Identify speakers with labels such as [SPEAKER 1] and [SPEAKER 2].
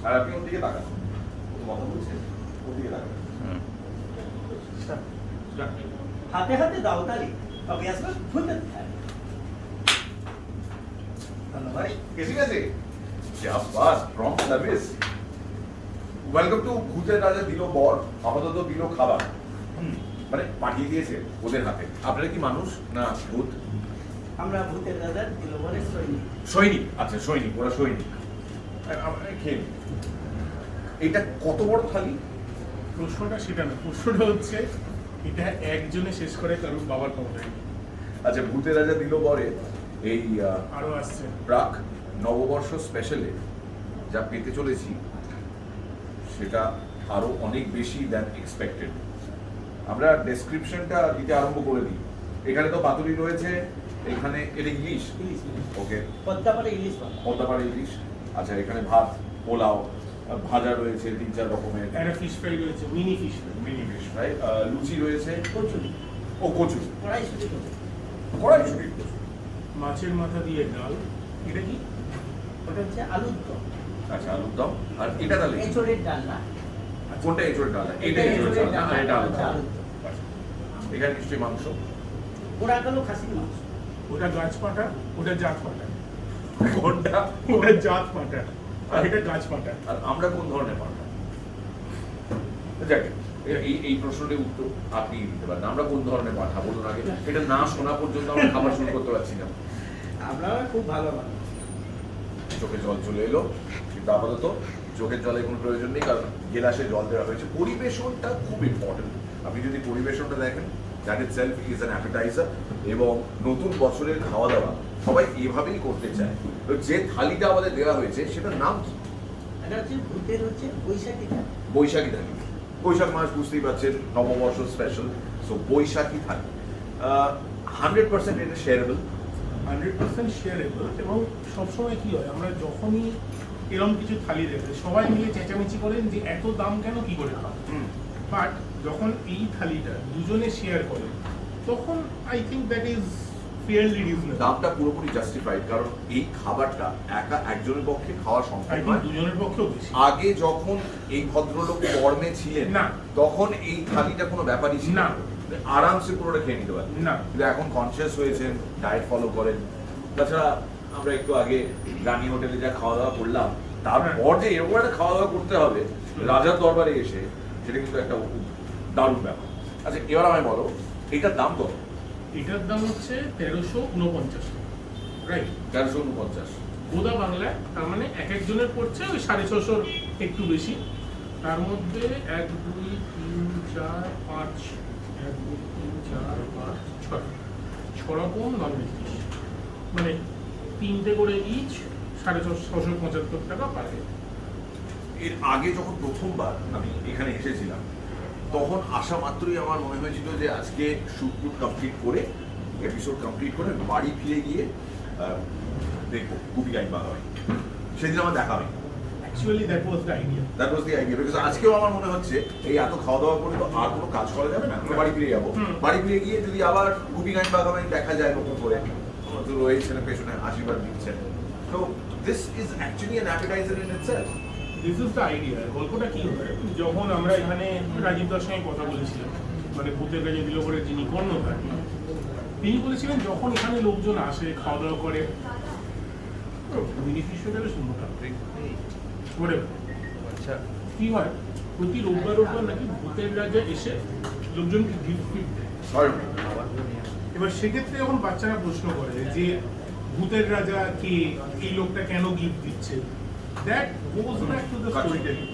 [SPEAKER 1] আর আপনি ওর দিকে তাকান, কথা বলছেন, ওর দিকে তাকান।
[SPEAKER 2] হাতে হাতে দাও তালি, তবে আসবে ভূতের ধারে। ধন্যবাদ।
[SPEAKER 1] ঠিক আছে, क्या बात, प्रॉम्प्ट सर्विस। ওয়েলকাম টু ভূতের রাজা দিল বর, আপাতত দিল খাবার। মানে পাঠিয়ে দিয়েছে ওদের হাতে। আপনারা কি মানুষ না ভূত?
[SPEAKER 2] আমরা ভূতের রাজার দিলবরের সৈনিক।
[SPEAKER 1] সৈনিক, আচ্ছা সৈনিক, ওরা সৈনিক। খেয়ে নিন। এটা কত বড় থালি?
[SPEAKER 3] প্রশ্নটা সেটা না, প্রশ্নটা হচ্ছে এটা একজনে শেষ করে কারণ বাবার ক্ষমতায়।
[SPEAKER 1] আচ্ছা, ভূতের রাজা দিল বরে এই
[SPEAKER 3] আরো আসছে
[SPEAKER 1] প্রাক নববর্ষ স্পেশালে যা পেতে চলেছি সেটা আরো অনেক বেশি দ্যান এক্সপেক্টেড। আমরা ডেসক্রিপশনটা দিতে আরম্ভ করে দিই। এখানে তো পাতুরি রয়েছে, এখানে এটা ইলিশ,
[SPEAKER 2] ইলিশ,
[SPEAKER 1] ওকে,
[SPEAKER 2] পদ্মাপাড়া ইলিশ পাবো।
[SPEAKER 1] পদ্মাপাড়া ইলিশ। আচ্ছা, এখানে ভাত, পোলাও, ভাজা রয়েছে 3-4 রকমের,
[SPEAKER 3] একটা ফিশ ফ্রাই রয়েছে, mini fish fry,
[SPEAKER 1] mini fish fry, লুচি রয়েছে,
[SPEAKER 2] কচুরি,
[SPEAKER 1] ও কচুরি,
[SPEAKER 2] কড়াইশুঁটি কচুরি।
[SPEAKER 1] কড়াইশুঁটি,
[SPEAKER 3] মাছের মাথা দিয়ে ডাল। এটা কি?
[SPEAKER 2] ওটা হচ্ছে আলুর দম।
[SPEAKER 1] আচ্ছা আলুর দম। আর এটা তাহলে কি?
[SPEAKER 2] এঁচোড়ের ডাল না,
[SPEAKER 1] কোনটা এঁচোড়ের ডাল? এটা এঁচোড়ের ডাল না, আর এটা আলুর দম। এখানে নিশ্চয়ই মাংস।
[SPEAKER 2] পোড়া কালো খাসির মাংস।
[SPEAKER 3] ওটা গাছ পাটা, ওটা জাত পাটা।
[SPEAKER 1] কোনটা?
[SPEAKER 3] ওটা জাত পাটা আর এটা গাছ পাটা।
[SPEAKER 1] আর আমরা কোন ধরনের পাঠা? যাকে এই প্রশ্নটির উত্তর আপনি দিতে পারেন। আমরা কোন ধরনের পাঠা বলুন আগে। এটা না শোনা পর্যন্ত আমরা খাবার শুরু করতে পারছি না।
[SPEAKER 2] আমরা খুব ভালো মানুষ।
[SPEAKER 1] চোখে জল চলে এলো, কিন্তু আপাতত চোখের জলের কোনো প্রয়োজন নেই, কারণ গেলাসে জল দেওয়া হয়েছে। পরিবেশনটা খুব ইম্পর্টেন্ট। আপনি যদি পরিবেশনটা দেখেন, that it self is an appetiser. এবং নতুন বছরের খাওয়া দাওয়া সবাই এভাবেই করতে চায়। তো যে থালিটা আমাদের দেওয়া হয়েছে সেটার নাম কি?
[SPEAKER 2] এটা হচ্ছে ভূতের হচ্ছে বৈশাখী থালি।
[SPEAKER 1] বৈশাখী থালি। বৈশাখ মাস বুঝতেই পারছেন, নববর্ষ স্পেশাল, সো বৈশাখী থালি 100% এটা শেয়ারেবল।
[SPEAKER 3] 100% শেয়ারেবল। এবং সবসময় কি হয়, আমরা যখনই এরকম কিছু থালি দেখে সবাই মিলে চেঁচামেচি করেন যে এত দাম কেন, কি করে খাবো। বাট যখন এই থালিটা দুজনে শেয়ার করে তখন I think that is fairly reasonable.
[SPEAKER 1] দামটা পুরোপুরি জাস্টিফাইড, কারণ এই খাবারটা একজনের পক্ষে খাওয়া সম্ভব
[SPEAKER 3] আই থিঙ্ক
[SPEAKER 1] নয়।
[SPEAKER 3] দুজনের পক্ষেও বেশি।
[SPEAKER 1] আগে যখন এই ভদ্রলোক কর্মে ছিলেন
[SPEAKER 3] না,
[SPEAKER 1] তখন এই থালিটা কোনো ব্যাপারই ছিল
[SPEAKER 3] না,
[SPEAKER 1] আরামসে পুরোটা খেয়ে নিতে পারেন।
[SPEAKER 3] না,
[SPEAKER 1] কিন্তু এখন কনসিয়াস হয়েছেন, ডায়েট ফলো করেন। তাছাড়া আমরা একটু আগে রানী হোটেলে যা খাওয়া দাওয়া করলাম, তারপর যে এরকম একটা খাওয়া দাওয়া করতে হবে রাজার দরবারে এসে, সেটা কিন্তু একটা দারুণ ব্যাপার। আচ্ছা, এবার আমায় বলো, এইটার দাম কত?
[SPEAKER 3] এটার দাম হচ্ছে 1349, রাইট?
[SPEAKER 1] 1349।
[SPEAKER 3] গোদা বাংলায়, তার মানে এক একজনের পড়ছে ওই 650 একটু বেশি। তার মধ্যে 1 2 3 4 5 1 2 3 4 5 6 রকম ননভেজ ডিশ, মানে 3টে করে ইচ 675 টাকা পার হেড।
[SPEAKER 1] এর আগে যখন প্রথমবার আমি এখানে এসেছিলাম, তখন আসা মাত্রই আমার মনে হয়েছিল যে আজকে শুট কমপ্লিট করে, এপিসোড কমপ্লিট করে বাড়ি ফিরে গিয়ে দেখবো গুপি গাইন বাঙালি। সেদিন আমার দেখা হয়নি।
[SPEAKER 3] Actually that was the idea.
[SPEAKER 1] That was the idea, because আজকেও আমার মনে হচ্ছে এই এত খাওয়া দাওয়া করে তো আর কোনো কাজ করা যাবে না, আমরা বাড়ি ফিরে যাবো। বাড়ি ফিরে গিয়ে যদি আবার গুপি গাইন বাঙালি দেখা যায় নতুন করে, তো রয়েছেন পেছনে আশীর্বাদ দিচ্ছেন। তো this is actually an appetiser in itself.
[SPEAKER 3] This is the idea. গল্পটা কি হয়, যখন আমরা এখানে রাজীব দার সঙ্গে কথা বলেছিলাম, মানে ভূতের কাজে দিল করে যিনি কর্ণধার, তিনি বলেছিলেন যখন এখানে লোকজন আসে খাওয়া দাওয়া করে, মিনি ফিশ হোটেলে শুনবো আচ্ছা কি হয়, প্রতি রোববার রোববার নাকি ভূতের রাজা এসে লোকজনকে গিফট ফিফট দেয়। এবার সেক্ষেত্রে যখন বাচ্চারা প্রশ্ন করে যে ভূতের রাজা কে, এই লোকটা কেন গিফট দিচ্ছে, that goes back to the story telling.